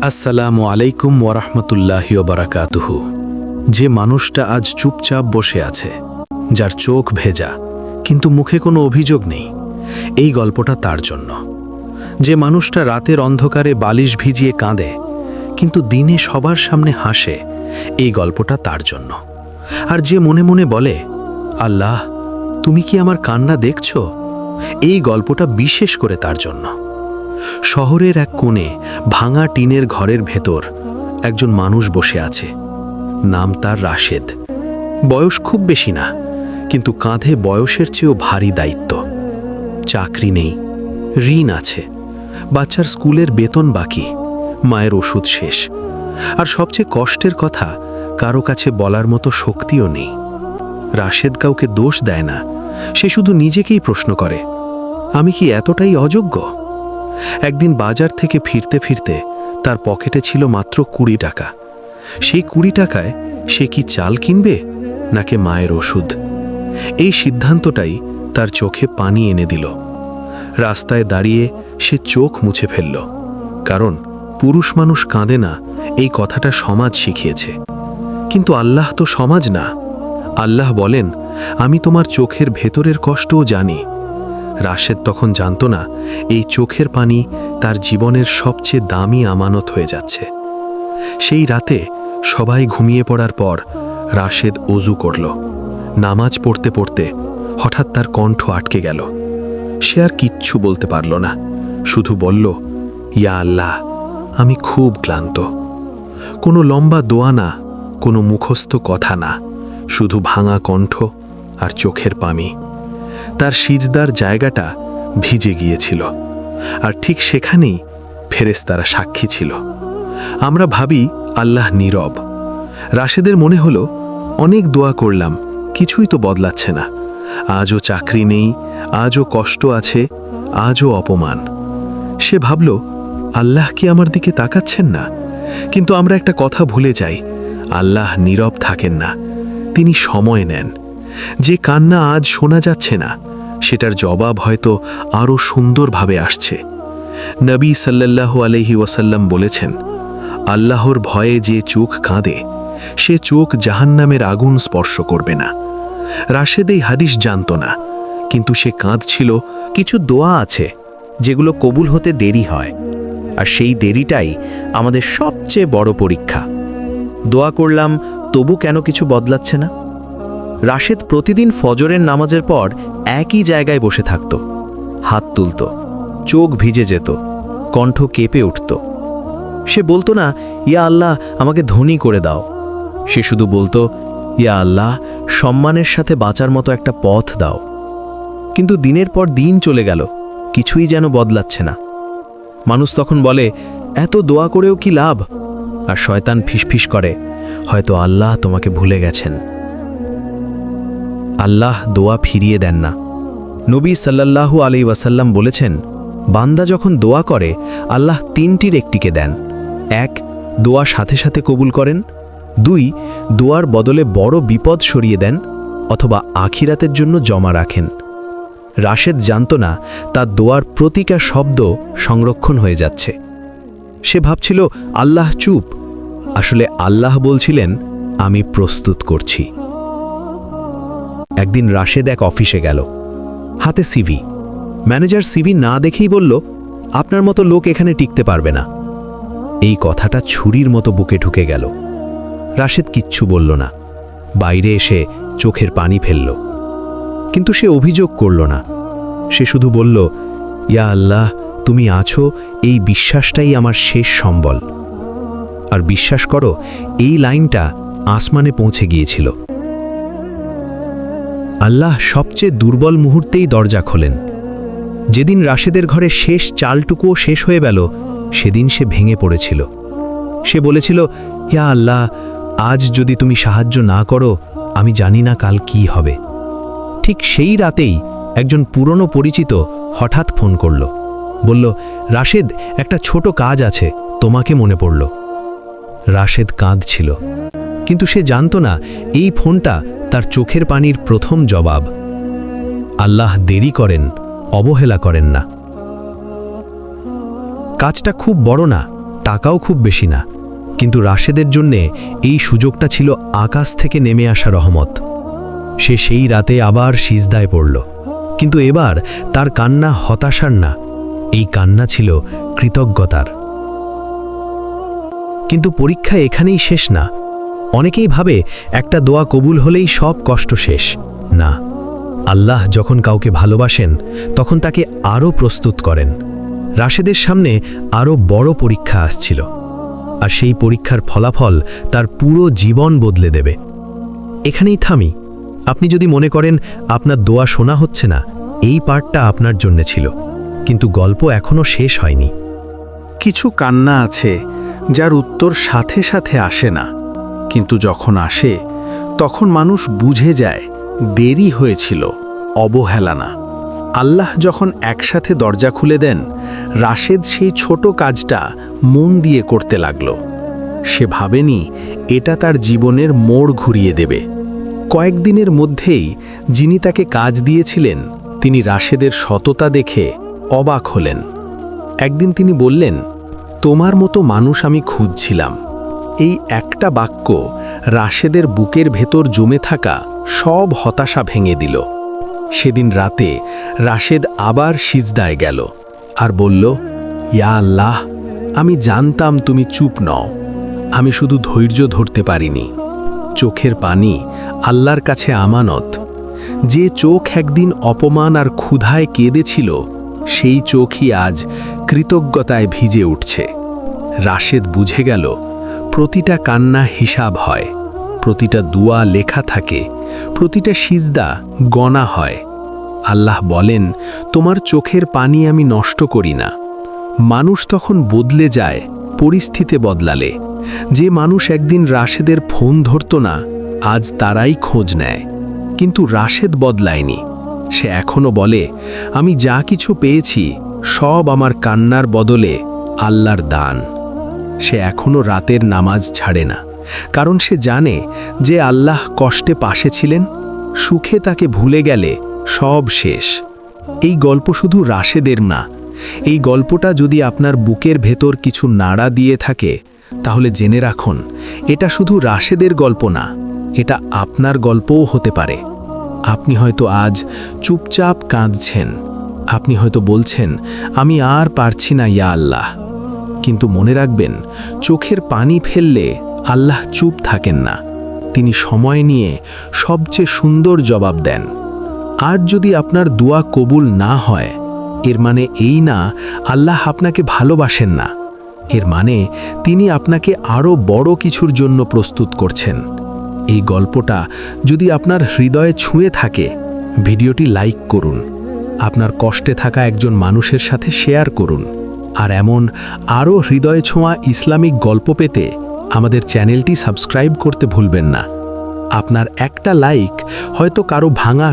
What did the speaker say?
আসসালামু আলাইকুম ওয়ারাহমাতুল্লাহি ওয়াবারাকাতুহু। যে মানুষটা আজ চুপচাপ বসে আছে, যার চোখ ভেজা কিন্তু মুখে কোনো অভিযোগ নেই, এই গল্পটা তার জন্য। যে মানুষটা রাতের অন্ধকারে বালিশ ভিজিয়ে কাঁদে কিন্তু দিনে সবার সামনে হাসে, এই গল্পটা তার জন্য। আর যে মনে মনে বলে, আল্লাহ তুমি কি আমার কান্না দেখছো, এই গল্পটা বিশেষ করে তার জন্য। শহরের এক কোণে ভাঙা টিনের ঘরের ভেতর একজন মানুষ বসে আছে। নাম তার রাশেদ। বয়স খুব বেশি না, কিন্তু কাঁধে বয়সের চেয়েও ভারী দায়িত্ব। চাকরি নেই, ঋণ আছে, বাচ্চার স্কুলের বেতন বাকি, মায়ের ওষুধ শেষ, আর সবচেয়ে কষ্টের কথা, কারো কাছে বলার মতো শক্তিও নেই। রাশেদ কাউকে দোষ দেয় না, সে শুধু নিজেকেই প্রশ্ন করে, আমি কি এতটাই অযোগ্য? একদিন বাজার থেকে ফিরতে ফিরতে তার পকেটে ছিল মাত্র 20 টাকা। সেই 20 টাকায় সে কি চাল কিনবে নাকি মায়ের ওষুধ? এই সিদ্ধান্তটাই তার চোখে পানি এনে দিল। রাস্তায় দাঁড়িয়ে সে চোখ মুছে ফেলল, কারণ পুরুষ মানুষ কাঁদে না, এই কথাটা সমাজ শিখিয়েছে। কিন্তু আল্লাহ তো সমাজ না। আল্লাহ বলেন, আমি তোমার চোখের ভেতরের কষ্টও জানি। রাশেদ তখন জানত না এই চোখের পানি তার জীবনের সবচেয়ে দামি আমানত হয়ে যাচ্ছে। সেই রাতে সবাই ঘুমিয়ে পড়ার পর রাশেদ অজু করল। নামাজ পড়তে পড়তে হঠাৎ তার কণ্ঠ আটকে গেল। সে আর কিচ্ছু বলতে পারল না, শুধু বলল, ইয়া আল্লাহ আমি খুব ক্লান্ত। কোনো লম্বা দোয়া না, কোনো মুখস্থ কথা না, শুধু ভাঙা কণ্ঠ আর চোখের পানি। তার সিজদার জায়গাটা ভিজে গিয়েছিল, আর ঠিক সেখানেই ফেরেশতারা সাক্ষী ছিল। আমরা ভাবি আল্লাহ নীরব। রাশেদের মনে হলো, অনেক দোয়া করলাম, কিছুই তো বদলাচ্ছে না। আজও চাকরি নেই, আজও কষ্ট আছে, আজও অপমান। সে ভাবল, আল্লাহ কি আমার দিকে তাকাচ্ছেন না? কিন্তু আমরা একটা কথা ভুলে যাই, আল্লাহ নীরব থাকেন না, তিনি সময় নেন। যে কান্না আজ শোনা যাচ্ছে না, সেটার জবাব হয়তো আরও সুন্দরভাবে আসছে। নবী সাল্লাল্লাহু আলাইহি ওয়াসাল্লাম বলেছেন, আল্লাহর ভয়ে যে চোখ কাঁদে, সে চোখ জাহান্নামের আগুন স্পর্শ করবে না। রাশেদ এই হাদিস জানত না, কিন্তু সে কাঁদছিল। কিছু দোয়া আছে যেগুলো কবুল হতে দেরি হয়, আর সেই দেরিটাই আমাদের সবচেয়ে বড় পরীক্ষা। দোয়া করলাম, তবু কেন কিছু বদলাচ্ছে না? রাশেদ প্রতিদিন ফজরের নামাজের পর একই জায়গায় বসে থাকত। হাত তুলত, চোখ ভিজে যেত, কণ্ঠ কেঁপে উঠত। সে বলতো না, ইয়া আল্লাহ আমাকে ধনী করে দাও। সে শুধু বলতো, ইয়া আল্লাহ সম্মানের সাথে বাঁচার মতো একটা পথ দাও। কিন্তু দিনের পর দিন চলে গেল, কিছুই যেন বদলাচ্ছে না। মানুষ তখন বলে, এত দোয়া করেও কি লাভ? আর শয়তান ফিসফিস করে, হয়তো আল্লাহ তোমাকে ভুলে গেছেন। আল্লাহ দোয়া ফিরিয়ে দেন না। নবী সাল্লাল্লাহু আলাইহি ওয়াসাল্লাম বলেছেন, বান্দা যখন দোয়া করে আল্লাহ 3টির একটিকে দেন। 1, দোয়া সাথে সাথে কবুল করেন। 2, দোয়ার বদলে বড় বিপদ সরিয়ে দেন, অথবা আখিরাতের জন্য জমা রাখেন। রাশেদ জানত না তার দোয়ার প্রতিটা শব্দ সংরক্ষণ হয়ে যাচ্ছে। সে ভাবছিল আল্লাহ চুপ, আসলে আল্লাহ বলছিলেন, আমি প্রস্তুত করছি। একদিন রাশেদ এক অফিসে গেল, হাতে সিভি। ম্যানেজার সিভি না দেখেই বলল, আপনার মতো লোক এখানে টিকতে পারবে না। এই কথাটা ছুরির মতো বুকে ঢুকে গেল। রাশেদ কিচ্ছু বলল না, বাইরে এসে চোখের পানি ফেলল। কিন্তু সে অভিযোগ করল না, সে শুধু বলল, ইয়া আল্লাহ তুমি আছো, এই বিশ্বাসটাই আমার শেষ সম্বল। আর বিশ্বাস করো, এই লাইনটা আসমানে পৌঁছে গিয়েছিল। আল্লাহ সবচেয়ে দুর্বল মুহূর্তেই দরজা খোলেন। যেদিন রাশেদের ঘরে শেষ চালটুকুও শেষ হয়ে গেল, সেদিন সে ভেঙে পড়েছিল। সে বলেছিল, ইয়া আল্লাহ আজ যদি তুমি সাহায্য না করো, আমি জানি না কাল কি হবে। ঠিক সেই রাতেই একজন পুরনো পরিচিত হঠাৎ ফোন করল, বলল, রাশেদ একটা ছোট কাজ আছে, তোমাকে মনে পড়ল। রাশেদ কাঁদছিল, কিন্তু সে জানত না এই ফোনটা তার চোখের পানির প্রথম জবাব। আল্লাহ দেরি করেন, অবহেলা করেন না। কাজটা খুব বড় না, টাকাও খুব বেশি না, কিন্তু রাশেদের জন্যে এই সুযোগটা ছিল আকাশ থেকে নেমে আসা রহমত। সে সেই রাতে আবার সিজদায় পড়ল, কিন্তু এবার তার কান্না হতাশার না, এই কান্না ছিল কৃতজ্ঞতার। কিন্তু পরীক্ষা এখানেই শেষ না। অনেকেই ভাবে একটা দোয়া কবুল হলেই সব কষ্ট শেষ। না, আল্লাহ যখন কাউকে ভালোবাসেন তখন তাকে আরও প্রস্তুত করেন। রাশেদের সামনে আরও বড় পরীক্ষা আসছিল, আর সেই পরীক্ষার ফলাফল তার পুরো জীবন বদলে দেবে। এখানেই থামি। আপনি যদি মনে করেন আপনার দোয়া শোনা হচ্ছে না, এই পার্টটা আপনার জন্য ছিল, কিন্তু গল্প এখনও শেষ হয়নি। কিছু কান্না আছে যার উত্তর সাথে সাথে আসে না, কিন্তু যখন আসে তখন মানুষ বুঝে যায় দেরি হয়েছিল, অবহেলা না। আল্লাহ যখন একসাথে দরজা খুলে দেন, রাশেদ সেই ছোট কাজটা মন দিয়ে করতে লাগলো। সে ভাবেনি এটা তার জীবনের মোড় ঘুরিয়ে দেবে। কয়েকদিনের মধ্যেই যিনি তাকে কাজ দিয়েছিলেন তিনি রাশেদের সততা দেখে অবাক হলেন। একদিন তিনি বললেন, তোমার মতো মানুষ আমি খুঁজছিলাম। এই একটা বাক্য রাশেদের বুকের ভেতর জমে থাকা সব হতাশা ভেঙে দিল। সেদিন রাতে রাশেদ আবার সিজদায় গেল আর বলল, ইয়া আল্লাহ, আমি জানতাম তুমি চুপ নও, আমি শুধু ধৈর্য ধরতে পারিনি। চোখের পানি আল্লাহর কাছে আমানত। যে চোখ একদিন অপমান আর ক্ষুধায় কেঁদেছিল, সেই চোখই আজ কৃতজ্ঞতায় ভিজে উঠছে। রাশেদ বুঝে গেল, প্রতিটা কান্না হিসাব হয়, প্রতিটা দুয়া লেখা থাকে, প্রতিটা সিজদা গণা হয়। আল্লাহ বলেন, তোমার চোখের পানি আমি নষ্ট করি না। মানুষ তখন বদলে যায় পরিস্থিতি বদলালে। যে মানুষ একদিন রাশেদের ফোন ধরত না, আজ তারাই খোঁজ নেয়। কিন্তু রাশেদ বদলায়নি। সে এখনো বলে, আমি যা কিছু পেয়েছি সব আমার কান্নার বদলে আল্লাহর দান। সে এখনো রাতের নামাজ ছাড়ে না, কারণ সে জানে যে আল্লাহ কষ্টে পাশে ছিলেন। সুখে তাকে ভুলে গেলে সব শেষ। এই গল্প শুধু রাশেদের না, এই গল্পটা যদি আপনার বুকের ভেতর কিছু নাড়া দিয়ে থাকে, তাহলে জেনে রাখুন, এটা শুধু রাশেদের গল্প না, এটা আপনার গল্পও হতে পারে। আপনি হয়তো আজ চুপচাপ কাঁদছেন, আপনি হয়তো বলছেন, আমি আর পারছি না ইয়া আল্লাহ। কিন্তু মনে রাখবেন, চোখের পানি ফেললে আল্লাহ চুপ থাকেন না, তিনি সময় নিয়ে সবচেয়ে সুন্দর জবাব দেন। আজ যদি আপনার দোয়া কবুল না হয়, এর মানে এই না আল্লাহ আপনাকে ভালোবাসেন না, এর মানে তিনি আপনাকে আরও বড় কিছুর জন্য প্রস্তুত করছেন। এই গল্পটা যদি আপনার হৃদয়ে ছুঁয়ে থাকে, ভিডিওটি লাইক করুন, আপনার কষ্টে থাকা একজন মানুষের সাথে শেয়ার করুন। আর এমন আরও হৃদয় ছোঁয়া ইসলামিক গল্প পেতে আমাদের চ্যানেলটি সাবস্ক্রাইব করতে ভুলবেন না। আপনার একটা লাইক হয়তো কারো ভাঙা